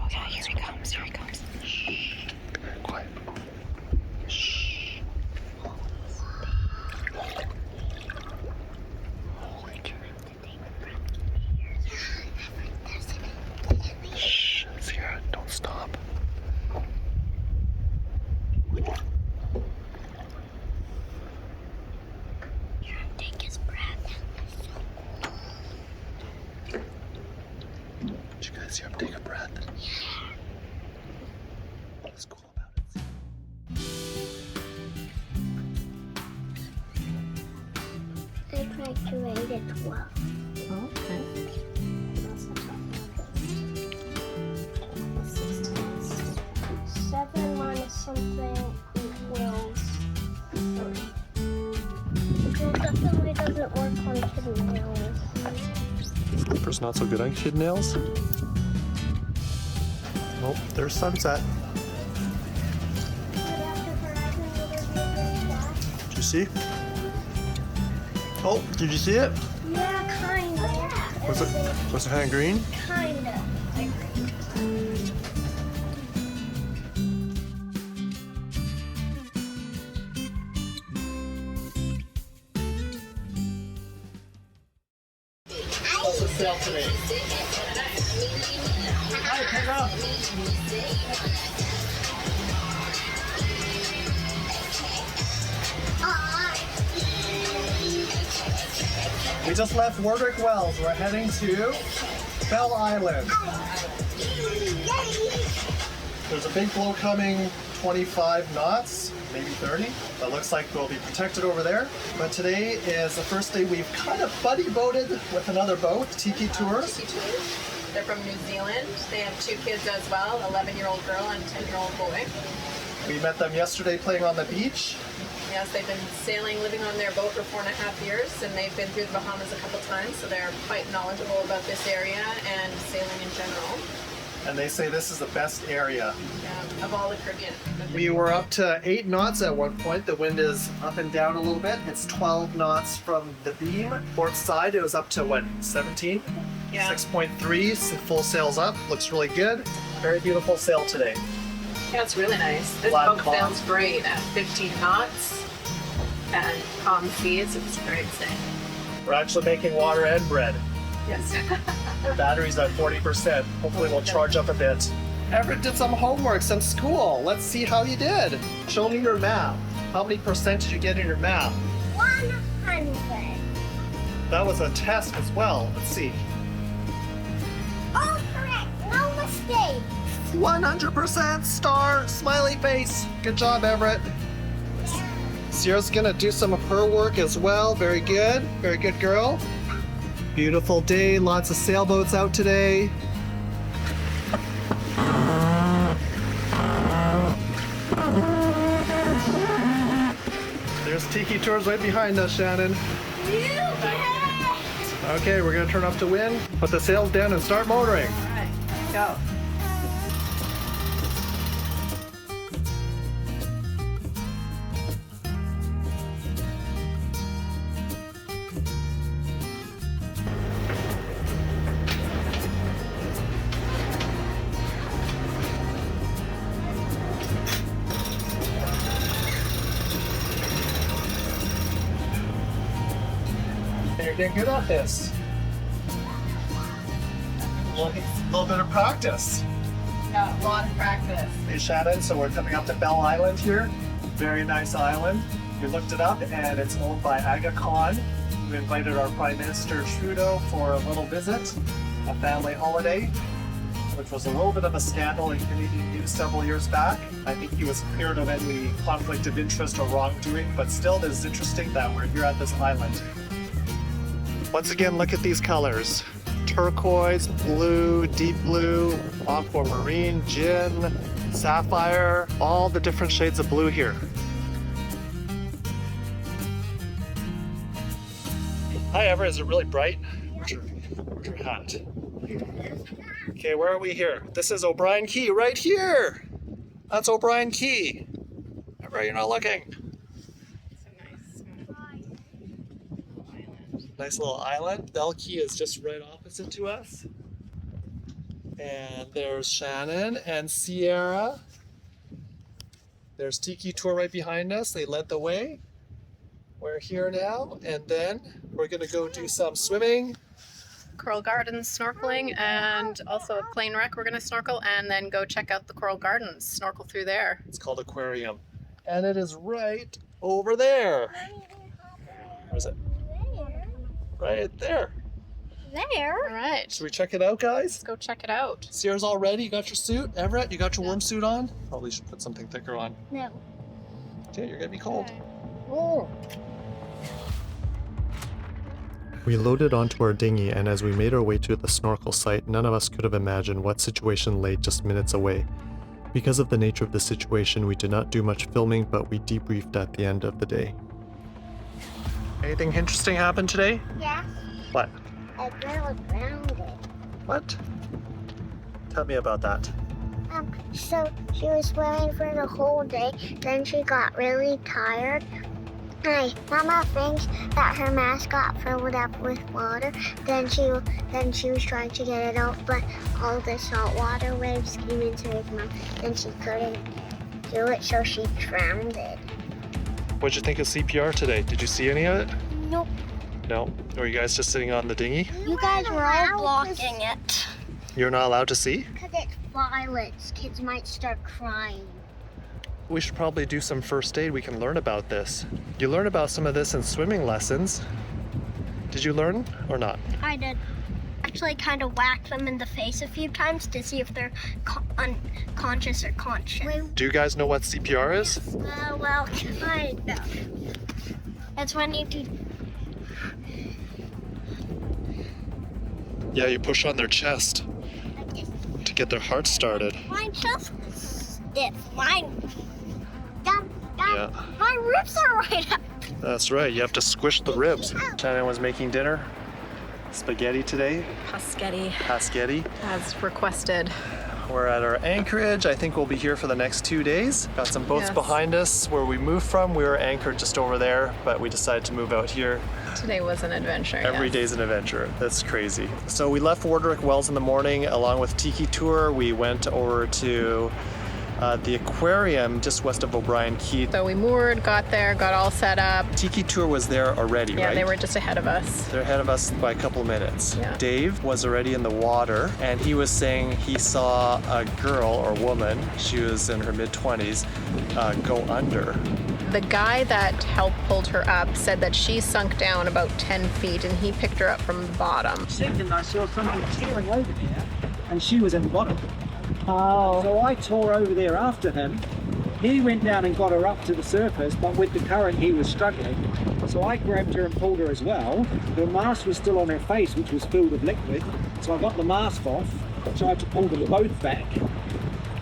Oh yeah, here he comes, here he comes. Shh. Very quiet. Shh. Holy cow. Shh, Sierra, don't stop. Take his breath. Did you guys hear him take a breath? What's cool about it? I graduated 12. Okay. 7 minus something equals 3. It definitely doesn't work on kid nails. Flipper's not so good on kid nails. Oh, there's sunset. Did you see? Oh, did you see it? Yeah, kinda. Was it kind of green? Kinda. What's the sale today? Hi, pick up. We just left Warwick Wells. We're heading to Bell Island. There's a big blow coming, 25 knots, maybe 30. But looks like we'll be protected over there. But today is the first day we've kind of buddy boated with another boat, Tiki Tours. They're from New Zealand. They have 2 kids as well, 11-year-old girl and 10-year-old boy. We met them yesterday playing on the beach. Yes, they've been sailing, living on their boat for 4.5 years, and they've been through the Bahamas a couple times, so they're quite knowledgeable about this area and sailing in general. And they say this is the best area. Of all the Caribbean. We were up to 8 knots at one point. The wind is up and down a little bit. It's 12 knots from the beam. Port side, it was up to what, 17? Yeah. 6.3, full sails up. Looks really good. Very beautiful sail today. Yeah, it's really nice. This Flat boat calm. sails great at 15 knots and calm seas. It's very safe. We're actually making water and bread. Yes. The battery's at 40%. Hopefully we'll charge up a bit. Everett did some homework, some school. Let's see how you did. Show me your math. How many percent did you get in your math? 100. That was a test as well. Let's see. All correct. No mistake. 100% star, smiley face. Good job, Everett. Sierra's gonna do some of her work as well. Very good girl. Beautiful day, lots of sailboats out today. There's Tiki Tours right behind us, Shannon. Okay, we're gonna turn off the wind, put the sails down and start motoring. All right, go. You're getting good at this. A little bit of practice. Got a lot of practice. Hey Shannon, so we're coming up to Bell Island here. Very nice island. We looked it up and it's owned by Aga Khan. We invited our Prime Minister Trudeau for a little visit, a family holiday, which was a little bit of a scandal in Canadian news several years back. I think he was cleared of any conflict of interest or wrongdoing, but still it is interesting that we're here at this island. Once again, look at these colors. Turquoise, blue, deep blue, aquamarine, gin, sapphire, all the different shades of blue here. Hi, Ever. Is it really bright? Where's your hat? Okay, where are we here? This is O'Briens Cay right here. That's O'Briens Cay. Ever, you're not looking. Nice little island. Bell Cay is just right opposite to us. And there's Shannon and Sierra. There's Tiki Tour right behind us. They led the way. We're here now, and then we're gonna go do some swimming. Coral Gardens snorkeling, and also a plane wreck we're going to snorkel, and then go check out the Coral Gardens, snorkel through there. It's called Aquarium. And it is right over there. Where is it? Right there. There? All right, Should we check it out, guys? let's go check it out. Sierra's all ready. You got your suit? Everett, you got your warm suit on? Probably should put something thicker on. No. Okay, you're gonna be cold. Oh. We loaded onto our dinghy, and as we made our way to the snorkel site, none of us could have imagined what situation lay just minutes away. Because of the nature of the situation, we did not do much filming, but we debriefed at the end of the day. Anything interesting happened today? Yeah. What? A girl drowned. What? Tell me about that. So she was swimming for the whole day. Then she got really tired. Mama thinks that her mask got filled up with water. Then she was trying to get it out, but all the salt water waves came into his mouth. Then she couldn't do it, so she drowned. What'd you think of CPR today? Did you see any of it? Nope. No. Were you guys just sitting on the dinghy? You guys were all blocking it. You're not allowed to see? Because it's violence. Kids might start crying. We should probably do some first aid. We can learn about this. You learn about some of this in swimming lessons. Did you learn or not? I did. Actually kind of whack them in the face a few times to see if they're unconscious or conscious. Do you guys know what CPR is? Well, kind of. That's when you do. Yeah, you push on their chest to get their heart started. My chest is stiff. Mine. Yeah. My ribs are right up. That's right, you have to squish the ribs. Shannon was making dinner. Spaghetti today. Paschetti. As requested. We're at our anchorage. I think we'll be here for the next 2 days. Got some boats Yes. behind us where we moved from. We were anchored just over there, but we decided to move out here. Today was an adventure. Every yes. day's an adventure. That's crazy. So we left Warderick Wells in the morning along with Tiki Tour. We went over to the aquarium just west of O'Briens Cay. So we moored, got there, got all set up. Tiki Tour was there already, Yeah, right? they were just ahead of us. They're ahead of us by a couple of minutes. Yeah. Dave was already in the water, and he was saying he saw a girl or woman, she was in her mid-20s, go under. The guy that helped pulled her up said that she sunk down about 10 feet and he picked her up from the bottom. Second, I saw something tearing over there, and she was in the bottom. Oh. So I tore over there after him. He went down and got her up to the surface, but with the current he was struggling. So I grabbed her and pulled her as well. Her mask was still on her face, which was filled with liquid. So I got the mask off, tried to pull them both back,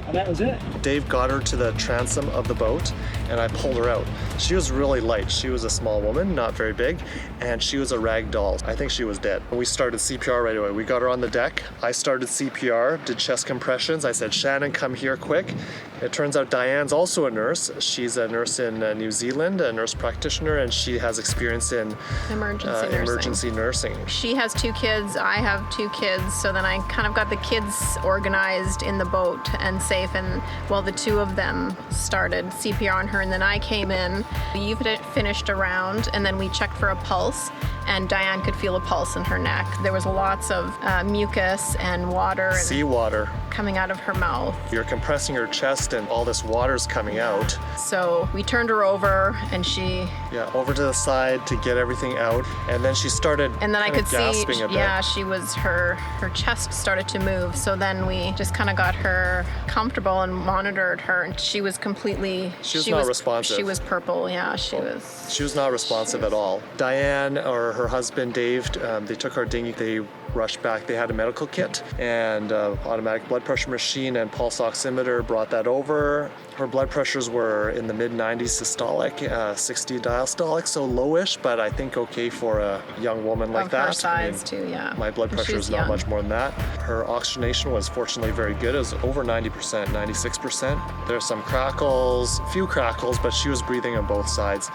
and that was it. Dave got her to the transom of the boat, and I pulled her out. She was really light. She was a small woman, not very big, and she was a rag doll. I think she was dead. We started CPR right away. We got her on the deck. I started CPR, did chest compressions. I said, Shannon, come here quick. It turns out Diane's also a nurse. She's a nurse in New Zealand, a nurse practitioner, and she has experience in emergency nursing. She has 2 kids, I have 2 kids, so then I kind of got the kids organized in the boat and safe, and well, the 2 of them started CPR on her, and then I came in. We finished a round, and then we checked for a pulse, and Diane could feel a pulse in her neck. There was lots of mucus and water and Seawater. coming out of her mouth. You're compressing her chest and all this water's coming out. So we turned her over, and she, Over to the side to get everything out. And then she started and then I kind could of see, gasping a bit. she was, her chest started to move. So then we just kind of got her comfortable and monitored her, and she was completely, She was not responsive. She was purple, she was. She was not responsive at all. Diane or her husband Dave, they took our dinghy. They rushed back. They had a medical kit and automatic blood pressure machine and pulse oximeter, brought that over. Her blood pressures were in the mid-90s systolic, 60 diastolic, so lowish, but I think okay for a young woman like Of that. her size too, My blood pressure She's is not young. much more than that. Her oxygenation was fortunately very good. It was over 90%, 96%. There's some crackles, few crackles, but she was breathing on both sides.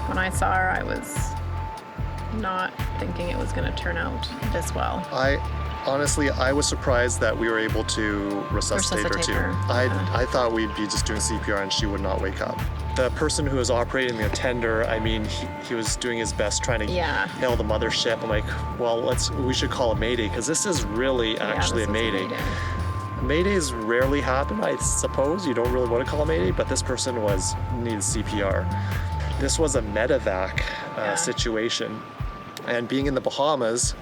When I saw her, I was not thinking it was going to turn out this well. Honestly, I was surprised that we were able to resuscitate her too. I thought we'd be just doing CPR and she would not wake up. The person who was operating, the attender, I mean, he was doing his best trying to hail the mothership. I'm like, well, we should call a mayday, because this is really actually a mayday. Maydays rarely happen, I suppose. You don't really want to call a mayday, but this person needed CPR. This was a medevac situation, and being in the Bahamas,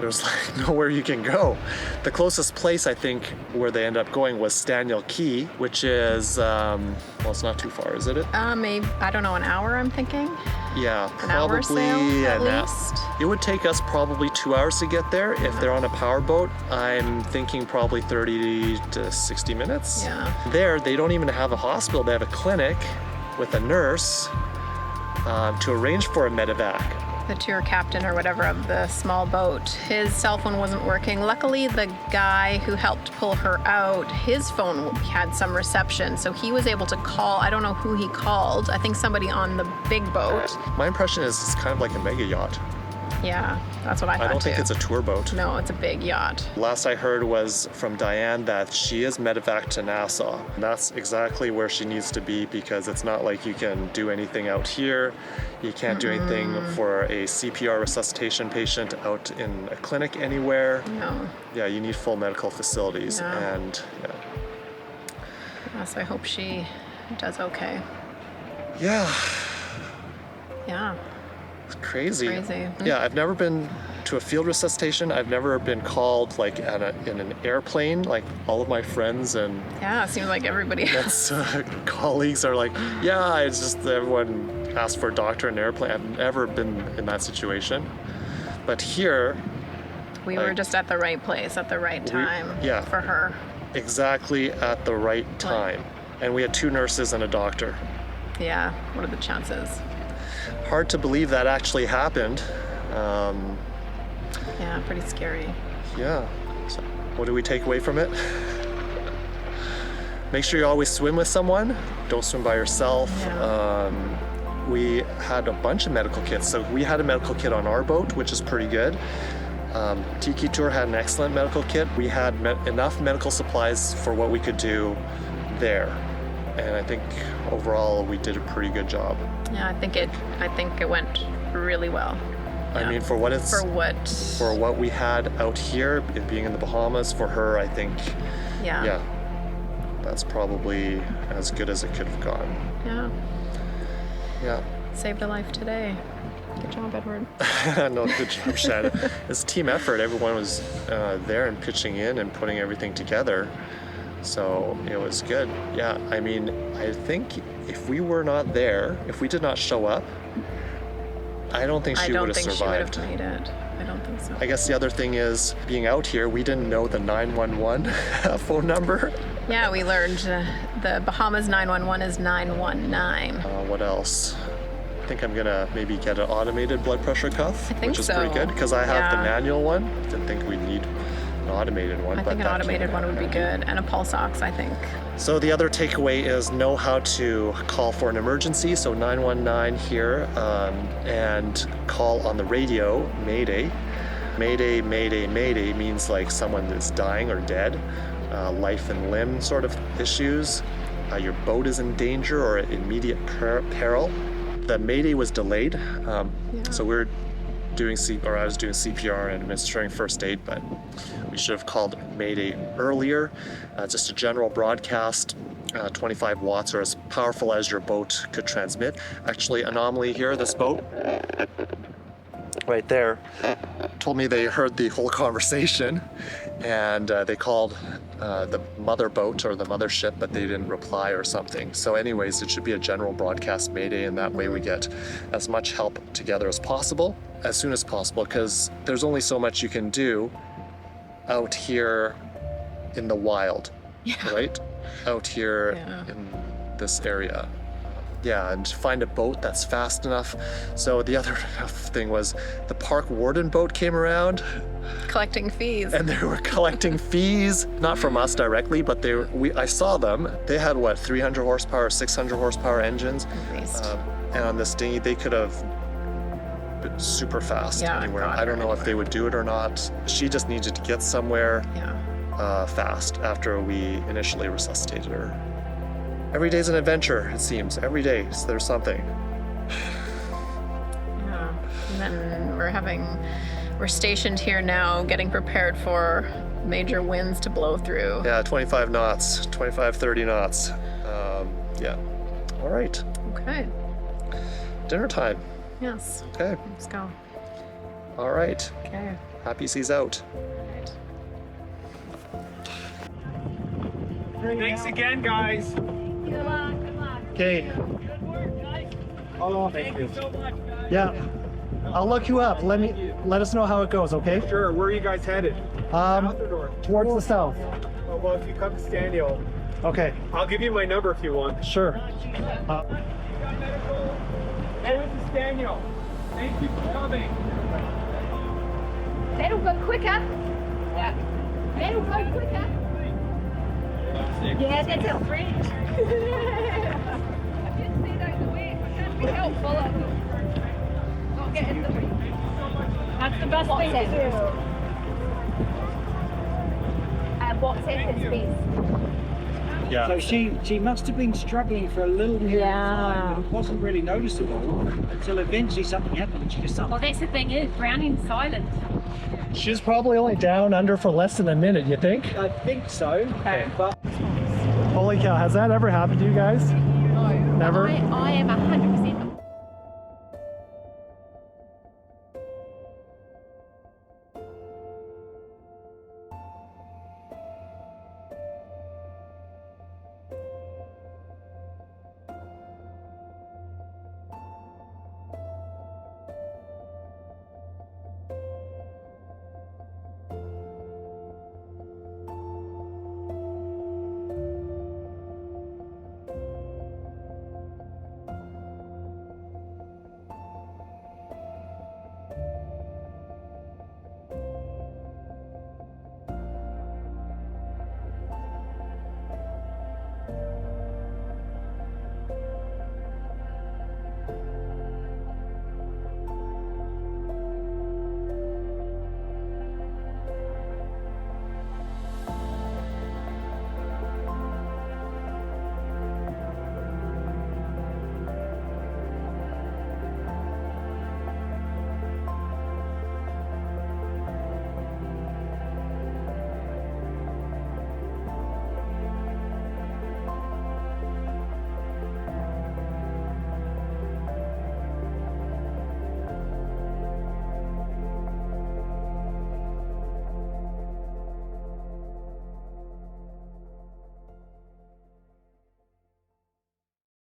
there's like nowhere you can go. The closest place I think where they ended up going was Staniel Cay, which is, well, it's not too far, is it? Maybe, I don't know, an hour I'm thinking? Yeah, an hour sail, at least. It would take us probably 2 hours to get there. If they're on a powerboat, I'm thinking probably 30 to 60 minutes. Yeah. There, they don't even have a hospital. They have a clinic with a nurse to arrange for a medevac. The tour captain or whatever of the small boat, his cell phone wasn't working. Luckily, the guy who helped pull her out, his phone had some reception, so he was able to call. I don't know who he called. I think somebody on the big boat. My impression is it's kind of like a mega yacht. Yeah, that's what I thought. I don't think too. it's a tour boat. No, it's a big yacht. Last I heard was from Diane that she is medevac to Nassau. And that's exactly where she needs to be, because it's not like you can do anything out here. You can't do anything for a CPR resuscitation patient out in a clinic anywhere. No. Yeah, you need full medical facilities. Yeah. And Yes, I hope she does okay. Yeah. Yeah. It's crazy. Crazy. Yeah, I've never been to a field resuscitation. I've never been called like in an airplane. Like all of my friends and Yeah, it seems like everybody else. colleagues are like, yeah, it's just everyone asked for a doctor in an airplane. I've never been in that situation. But here, We were just at the right place at the right time for her. Exactly at the right time. And we had 2 nurses and a doctor. Yeah, what are the chances? Hard to believe that actually happened. Yeah, pretty scary. Yeah. So what do we take away from it? Make sure you always swim with someone. Don't swim by yourself. Yeah. We had a bunch of medical kits. So we had a medical kit on our boat, which is pretty good. Tiki Tour had an excellent medical kit. We had enough medical supplies for what we could do there. And I think overall we did a pretty good job. Yeah, I think it went really well. I mean, for what we had out here, it being in the Bahamas, for her, I think, that's probably as good as it could have gone. Yeah. Yeah. Saved a life today. Good job, Edward. No, good job, Shannon. It's a team effort. Everyone was there and pitching in and putting everything together. So it was good. Yeah, I mean, I think if we were not there, if we did not show up, I don't think she would have survived. She would have made it. I don't think so. I guess the other thing is, being out here, we didn't know the 911 phone number. Yeah, we learned the Bahamas 911 is 919. What else? I think I'm gonna maybe get an automated blood pressure cuff, which is pretty good, because I have the manual one. Didn't think we'd need an automated one. I think an automated one would be good, and a pulse ox, I think. So the other takeaway is know how to call for an emergency. So 919 here, and call on the radio, Mayday. Mayday, Mayday, Mayday means like someone is dying or dead, life and limb sort of issues. Your boat is in danger or immediate peril. The Mayday was delayed, so I was doing CPR and administering first aid, but we should have called Mayday earlier. Just a general broadcast, 25 watts, or as powerful as your boat could transmit. Actually, anomaly here, this boat right there told me they heard the whole conversation, and they called the mother boat or the mothership, but they didn't reply or something. So anyways, it should be a general broadcast Mayday, and that way we get as much help together as possible, as soon as possible, because there's only so much you can do out here in the wild, right? Out here in this area. Yeah, and find a boat that's fast enough. So the other thing was the park warden boat came around. Collecting fees. And they were collecting fees, not from us directly, but I saw them. They had 300 horsepower, 600 horsepower engines. And on this dinghy, they could have super fast Yeah, anywhere. got I don't her know if they would do it or not. She just needed to get somewhere fast after we initially resuscitated her. Every day's an adventure, it seems. Every day there's something. Yeah. And then we're stationed here now, getting prepared for major winds to blow through. Yeah, 25 knots, 25, 30 knots. Yeah. All right. Okay. Dinner time. Yes. Okay. Let's go. All right. Okay. Happy seas out. Thanks again, guys. Good luck. Okay. Good work, guys. Oh, thank you so much, guys. Yeah. I'll look you up. Let us know how it goes, okay? Sure. Where are you guys headed? South or north? Towards the south. Oh, well, if you come to Staniel, Okay, I'll give you my number if you want. sure. You got medical? Head to Staniel. Thank you for coming. That'll go quicker. Yeah. That'll go quicker. Yeah, that's our friend. I've just said out the way. If I can't be helpful, I'll not get in the way. That's the best thing to do. WhatsApp is best. Yeah. So she must have been struggling for a little period of time, but it wasn't really noticeable until eventually something happened and she just Well, sunk. that's the thing is, drowning's silent. She's probably only down under for less than a minute, you think? I think so. Okay. But Holy cow, has that ever happened to you guys? No. Never? I am 100%